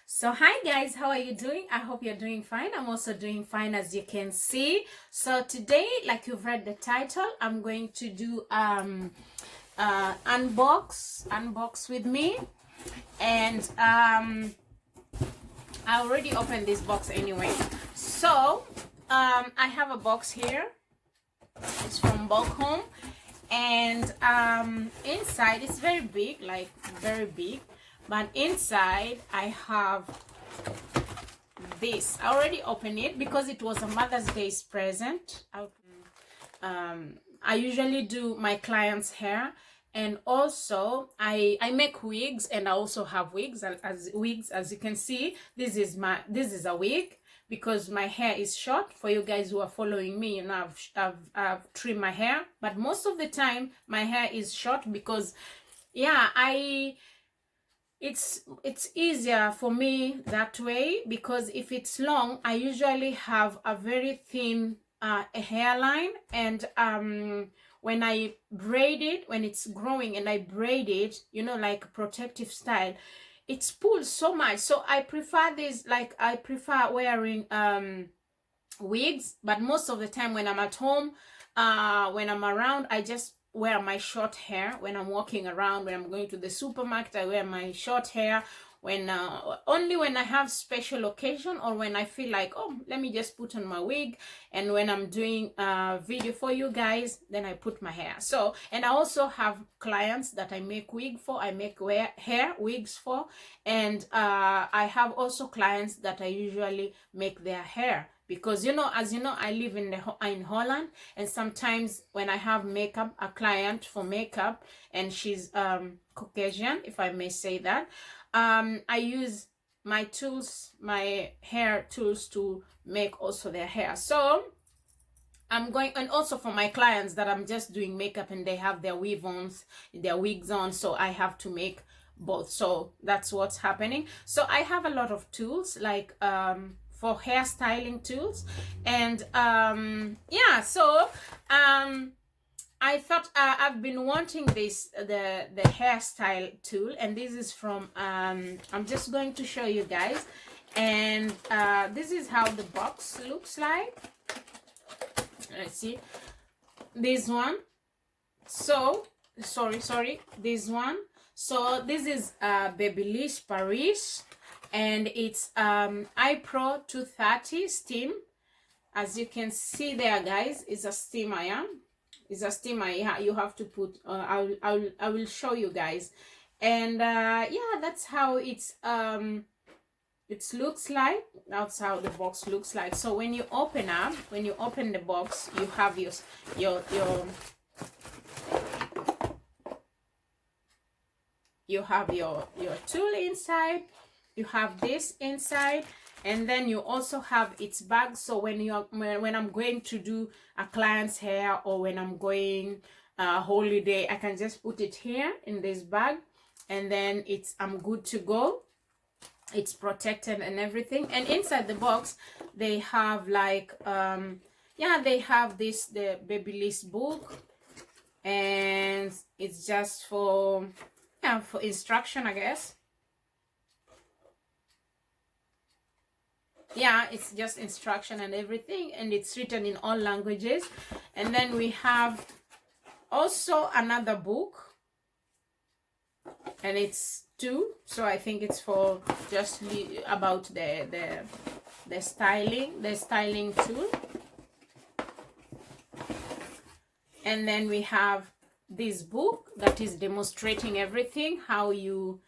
So hi guys, how are you doing? I hope you're doing fine. I'm also doing fine, as you can see. So today, like you've read the title, I'm going to do unbox with me. And I already opened this box anyway. So I have a box here. It's from Bulk Home, and inside it's very big, like very big, but inside I have this. I already opened it because it was a Mother's Day's present. I usually do my clients' hair, and also I make wigs, and I also have wigs. As you can see, this is a wig because my hair is short. For you guys who are following me, you know, I've trimmed my hair, but most of the time my hair is short because yeah, it's easier for me that way, because if it's long, I usually have a very thin hairline, and when I braid it, when it's growing and I braid it, you know, like protective style, it's pulled so much. So I prefer this, like I prefer wearing wigs, but most of the time when I'm at home, when I'm around, I just wear my short hair. When I'm walking around, when I'm going to the supermarket, I wear my short hair. When only when I have special occasion, or when I feel like, oh, let me just put on my wig, and when I'm doing a video for you guys, then I put my hair. So, and I also have clients that I make wig for, I make hair wigs for, and I have also clients that I usually make their hair, because you know, as you know, I live in Holland, and sometimes when I have makeup, a client for makeup, and she's Caucasian, if I may say that, I use my tools, my hair tools, to make also their hair. So I'm going, and also for my clients that I'm just doing makeup and they have their their wigs on, so I have to make both. So that's what's happening. So I have a lot of tools, like for hairstyling tools, and yeah. So I thought I've been wanting the hairstyle tool, and this is from I'm just going to show you guys, and this is how the box looks like. Let's see, this one. So sorry, this one. So this is Babyliss Paris, and it's iPro 230 steam. As you can see there, guys, it's a steam iron. It's a steamer. You have to put I will show you guys, and yeah, that's how it looks like. That's how the box looks like. So when you open the box, you have your you have your tool inside, you have this inside, and then you also have its bag. So when I'm going to do a client's hair, or when I'm going holiday, I can just put it here in this bag, and then I'm good to go. It's protected and everything. And inside the box they have like yeah, they have the Babyliss book, and it's just for, yeah, for instruction, I guess. Yeah, it's just instruction and everything, and it's written in all languages. And then we have also another book, and it's two, so I think it's for just about the styling tool. And then we have this book that is demonstrating everything, how you're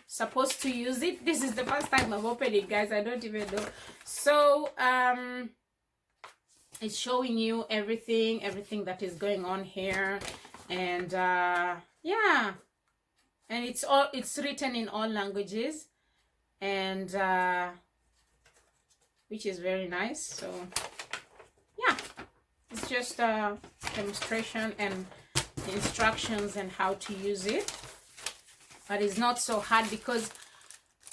supposed to use it. This is the first time I've opened it, guys. I don't even know. So it's showing you everything that is going on here, and yeah, and it's written in all languages, and which is very nice. So yeah, it's just a demonstration and instructions and how to use it, but it's not so hard because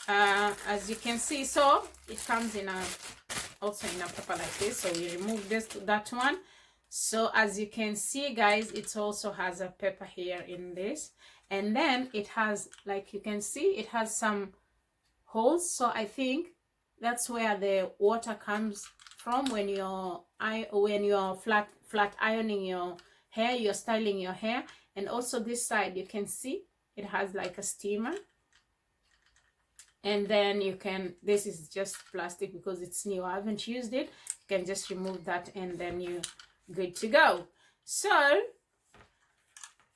as you can see, so it comes in also in a paper like this. So we remove that one. So as you can see, guys, it also has a paper here in this, and then it has, like you can see, it has some holes, so I think that's where the water comes from when you're flat ironing your hair, you're styling your hair. And also this side, you can see it has like a steamer. And then you can, this is just plastic because it's new, I haven't used it. You can just remove that and then you're good to go. So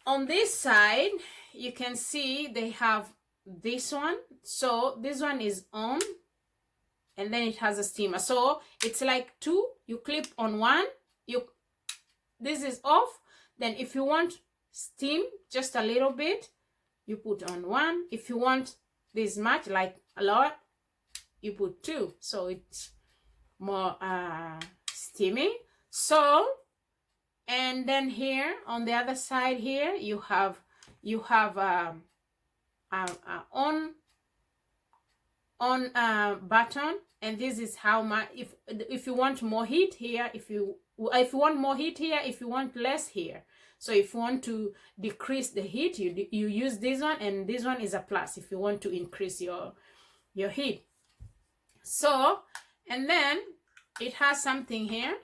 on this side, you can see they have this one. So this one is on, and then it has a steamer. So it's like two, you clip on one, this is off. Then if you want steam just a little bit, you put on one. If you want this much, like a lot, you put two, so it's more steamy. So, and then here on the other side here, you have on button, and this is how much, if you want more heat here, if you want more heat here, if you want less here. So if you want to decrease the heat, you use this one, and this one is a plus if you want to increase your heat. So, and then it has something here,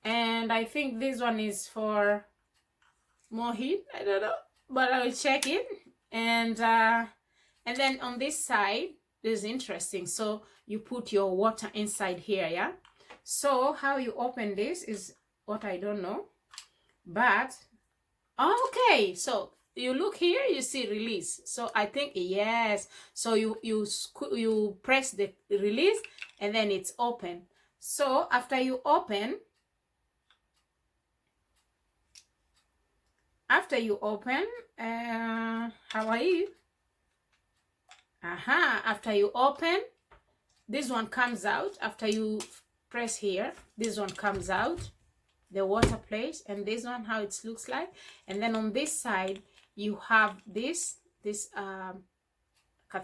and I think this one is for more heat, I don't know, but I will check it. And then on this side, this is interesting. So you put your water inside here, yeah. So how you open this is what I don't know, but okay. So you look here, you see release. So I think yes. So you press the release, and then it's open. So after you open, how are you? After you open, this one comes out. After you press here, this one comes out, the water place, and this one how it looks like. And then on this side, you have this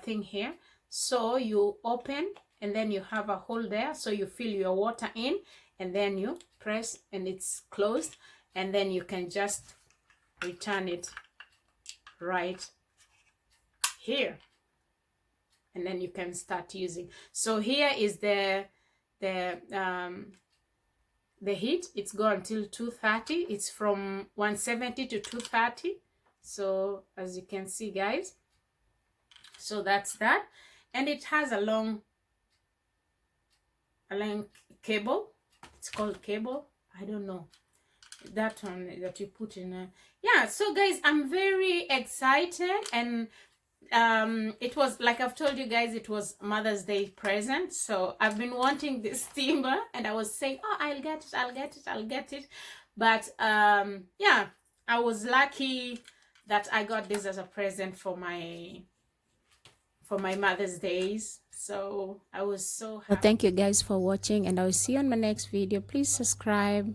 thing here. So you open, and then you have a hole there, so you fill your water in, and then you press, and it's closed, and then you can just return it right here, and then you can start using. So here is the heat. It's go until 230. It's from 170 to 230. So as you can see, guys, so that's that. And it has a long cable. It's called cable, I don't know, that one that you put in a, yeah. So guys, I'm very excited, and it was, like I've told you guys, it was Mother's Day present. So I've been wanting this steamer, and I was saying, oh, I'll get it. But yeah, I was lucky that I got this as a present for my Mother's Days. So I was so happy. Well, thank you guys for watching, and I will see you on my next video. Please subscribe.